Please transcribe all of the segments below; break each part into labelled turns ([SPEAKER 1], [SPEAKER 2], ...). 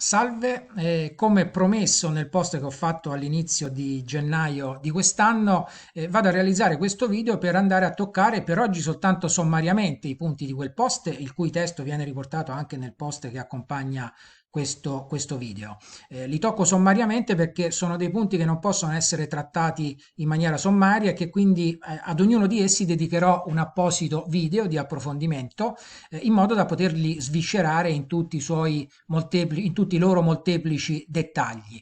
[SPEAKER 1] Salve, come promesso nel post che ho fatto all'inizio di gennaio di quest'anno, vado a realizzare questo video per andare a toccare per oggi soltanto sommariamente i punti di quel post, il cui testo viene riportato anche nel post che accompagna questo video. Li tocco sommariamente perché sono dei punti che non possono essere trattati in maniera sommaria e che quindi ad ognuno di essi dedicherò un apposito video di approfondimento in modo da poterli sviscerare in tutti in tutti i loro molteplici dettagli.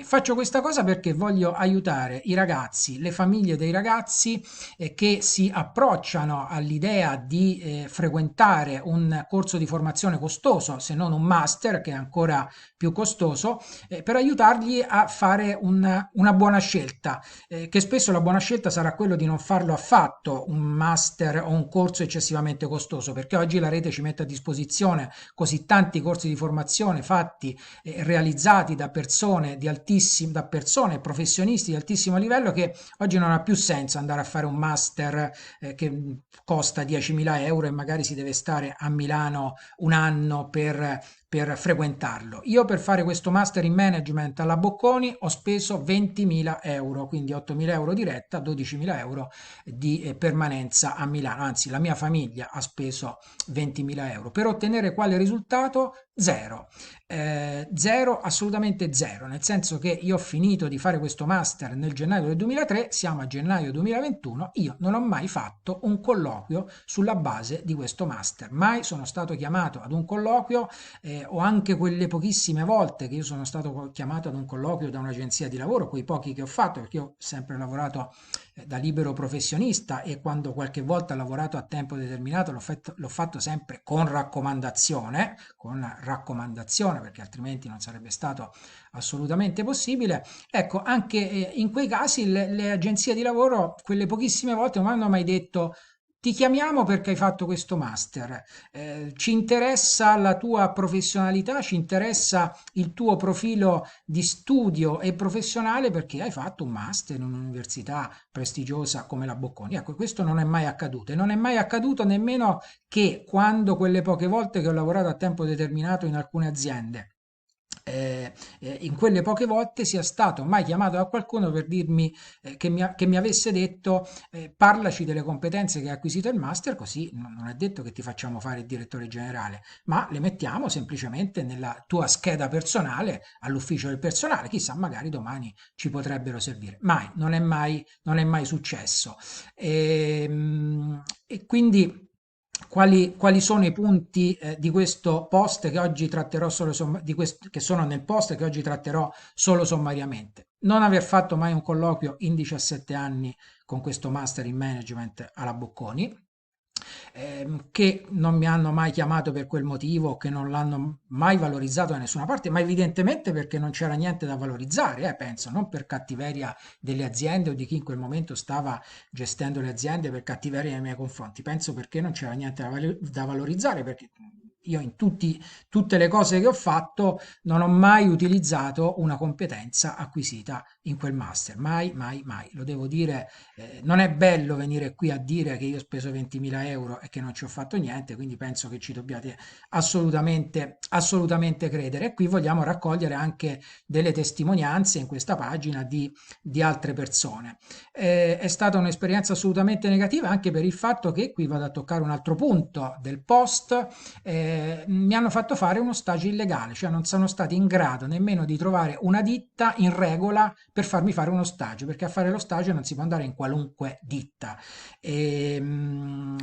[SPEAKER 1] Faccio questa cosa perché voglio aiutare i ragazzi, le famiglie dei ragazzi che si approcciano all'idea di frequentare un corso di formazione costoso, se non un master che è ancora più costoso, per aiutargli a fare una buona scelta, che spesso la buona scelta sarà quello di non farlo affatto un master o un corso eccessivamente costoso, perché oggi la rete ci mette a disposizione così tanti corsi di formazione fatti e realizzati da persone professionisti di altissimo livello che oggi non ha più senso andare a fare un master che costa 10.000 euro e magari si deve stare a Milano un anno per frequentarlo. Io per fare questo master in management alla Bocconi ho speso 20.000 euro, quindi 8.000 euro di retta, 12.000 euro di permanenza a Milano, anzi la mia famiglia ha speso 20.000 euro. Per ottenere quale risultato? Zero. Zero, assolutamente zero, nel senso che io ho finito di fare questo master nel gennaio del 2003, siamo a gennaio 2021, io non ho mai fatto un colloquio sulla base di questo master, mai sono stato chiamato ad un colloquio o anche quelle pochissime volte che io sono stato chiamato ad un colloquio da un'agenzia di lavoro, quei pochi che ho fatto, perché io ho sempre lavorato da libero professionista e quando qualche volta ho lavorato a tempo determinato l'ho fatto sempre con raccomandazione perché altrimenti non sarebbe stato assolutamente possibile. Ecco, anche in quei casi le agenzie di lavoro, quelle pochissime volte, non mi hanno mai detto ti chiamiamo perché hai fatto questo master, ci interessa la tua professionalità, ci interessa il tuo profilo di studio e professionale perché hai fatto un master in un'università prestigiosa come la Bocconi. Ecco, questo non è mai accaduto e non è mai accaduto nemmeno che quando quelle poche volte che ho lavorato a tempo determinato in alcune aziende, in quelle poche volte sia stato mai chiamato da qualcuno per dirmi che mi avesse detto parlaci delle competenze che hai acquisito il master, così non è detto che ti facciamo fare il direttore generale, ma le mettiamo semplicemente nella tua scheda personale all'ufficio del personale, chissà, magari domani ci potrebbero servire. Mai, non è mai successo. E quindi quali sono i punti di questo post che oggi tratterò che sono nel post che oggi tratterò solo sommariamente? Non aver fatto mai un colloquio in 17 anni con questo master in management alla Bocconi, che non mi hanno mai chiamato per quel motivo, che non l'hanno mai valorizzato da nessuna parte, ma evidentemente perché non c'era niente da valorizzare, penso, non per cattiveria delle aziende o di chi in quel momento stava gestendo le aziende per cattiveria nei miei confronti, penso perché non c'era niente da valorizzare, perché io tutte le cose che ho fatto non ho mai utilizzato una competenza acquisita in quel master, mai, mai, mai. Lo devo dire, non è bello venire qui a dire che io ho speso 20.000 euro e che non ci ho fatto niente, quindi penso che ci dobbiate assolutamente credere. E qui vogliamo raccogliere anche delle testimonianze in questa pagina di altre persone. È stata un'esperienza assolutamente negativa anche per il fatto che, qui vado a toccare un altro punto del post, mi hanno fatto fare uno stage illegale, cioè non sono stati in grado nemmeno di trovare una ditta in regola per farmi fare uno stage, perché a fare lo stage non si può andare in qualunque ditta.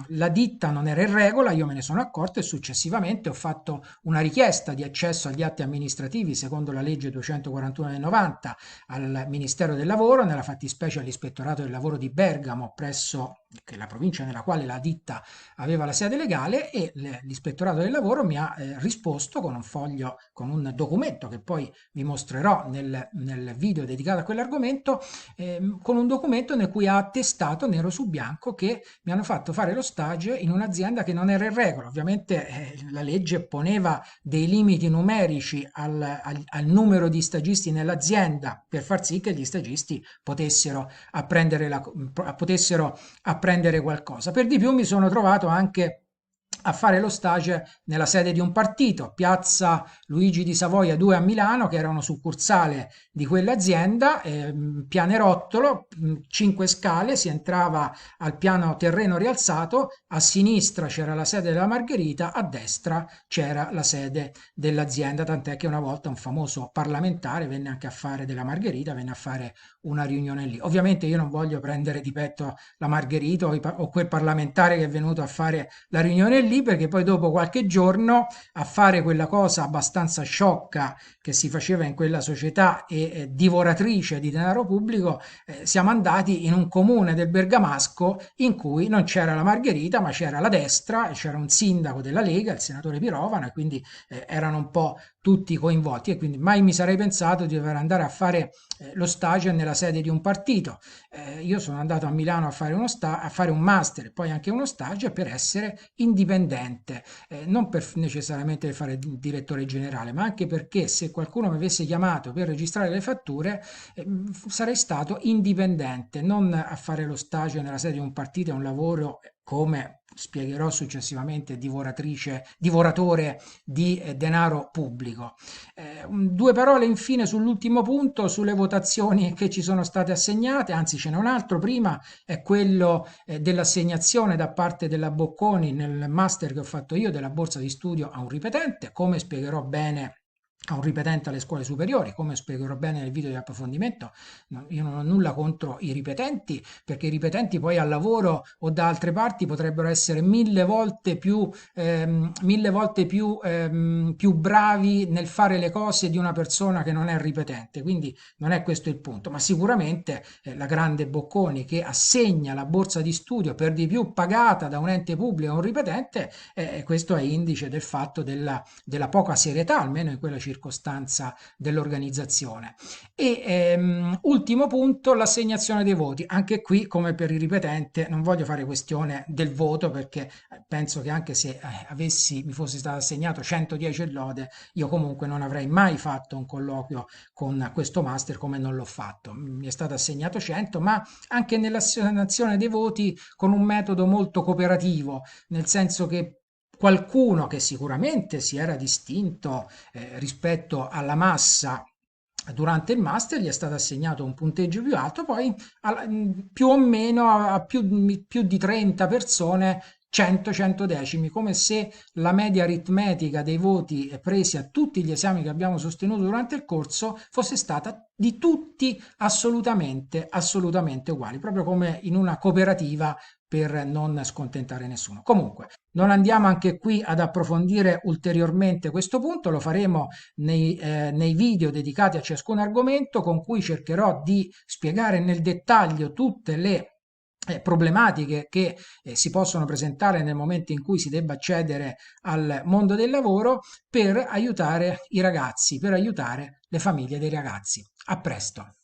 [SPEAKER 1] La ditta non era in regola, io me ne sono accorto e successivamente ho fatto una richiesta di accesso agli atti amministrativi secondo la legge 241 del 90 al Ministero del Lavoro, nella fattispecie all'Ispettorato del Lavoro di Bergamo, presso che è la provincia nella quale la ditta aveva la sede legale, e l'ispettorato del lavoro mi ha risposto con un foglio, con un documento che poi vi mostrerò nel video dedicato a quell'argomento, con un documento nel cui ha attestato nero su bianco che mi hanno fatto fare lo stage in un'azienda che non era in regola. Ovviamente la legge poneva dei limiti numerici al numero di stagisti nell'azienda per far sì che gli stagisti potessero apprendere qualcosa. Per di più mi sono trovato anche a fare lo stage nella sede di un partito, Piazza Luigi di Savoia 2 a Milano, che era una succursale di quell'azienda, pianerottolo, 5 scale, si entrava al piano terreno rialzato, a sinistra c'era la sede della Margherita, a destra c'era la sede dell'azienda, tant'è che una volta un famoso parlamentare venne anche a fare della Margherita, venne a fare una riunione lì. Ovviamente io non voglio prendere di petto la Margherita o quel parlamentare che è venuto a fare la riunione lì, perché poi dopo qualche giorno a fare quella cosa abbastanza sciocca che si faceva in quella società e divoratrice di denaro pubblico, siamo andati in un comune del Bergamasco in cui non c'era la Margherita, ma c'era la destra e c'era un sindaco della Lega, il senatore Pirovano, e quindi erano un po' tutti coinvolti, e quindi mai mi sarei pensato di dover andare a fare lo stage nella sede di un partito. Io sono andato a Milano a fare un master e poi anche uno stage per essere indipendente, non per necessariamente per fare il direttore generale, ma anche perché se qualcuno mi avesse chiamato per registrare le fatture, sarei stato indipendente, non a fare lo stage nella sede di un partito, è un lavoro come spiegherò successivamente, divoratore di denaro pubblico. Due parole infine sull'ultimo punto, sulle votazioni che ci sono state assegnate, anzi ce n'è un altro prima, è quello dell'assegnazione da parte della Bocconi nel master che ho fatto io della borsa di studio a un ripetente, come spiegherò bene a un ripetente alle scuole superiori, come spiegherò bene nel video di approfondimento. Io non ho nulla contro i ripetenti, perché i ripetenti poi al lavoro o da altre parti potrebbero essere mille volte più bravi nel fare le cose di una persona che non è ripetente, quindi non è questo il punto, ma sicuramente la grande Bocconi che assegna la borsa di studio per di più pagata da un ente pubblico a un ripetente, questo è indice del fatto della poca serietà, almeno in quella circostanza, dell'organizzazione. E ultimo punto, l'assegnazione dei voti. Anche qui, come per il ripetente, non voglio fare questione del voto, perché penso che anche se mi fosse stato assegnato 110 e lode, io comunque non avrei mai fatto un colloquio con questo master, come non l'ho fatto. Mi è stato assegnato 100, ma anche nell'assegnazione dei voti con un metodo molto cooperativo, nel senso che qualcuno che sicuramente si era distinto rispetto alla massa durante il master, gli è stato assegnato un punteggio più alto, poi più o meno a più di 30 persone 100 decimi, come se la media aritmetica dei voti presi a tutti gli esami che abbiamo sostenuto durante il corso fosse stata di tutti assolutamente uguali, proprio come in una cooperativa, per non scontentare nessuno. Comunque, non andiamo anche qui ad approfondire ulteriormente questo punto, lo faremo nei video dedicati a ciascun argomento, con cui cercherò di spiegare nel dettaglio tutte le problematiche che si possono presentare nel momento in cui si debba accedere al mondo del lavoro, per aiutare i ragazzi, per aiutare le famiglie dei ragazzi. A presto.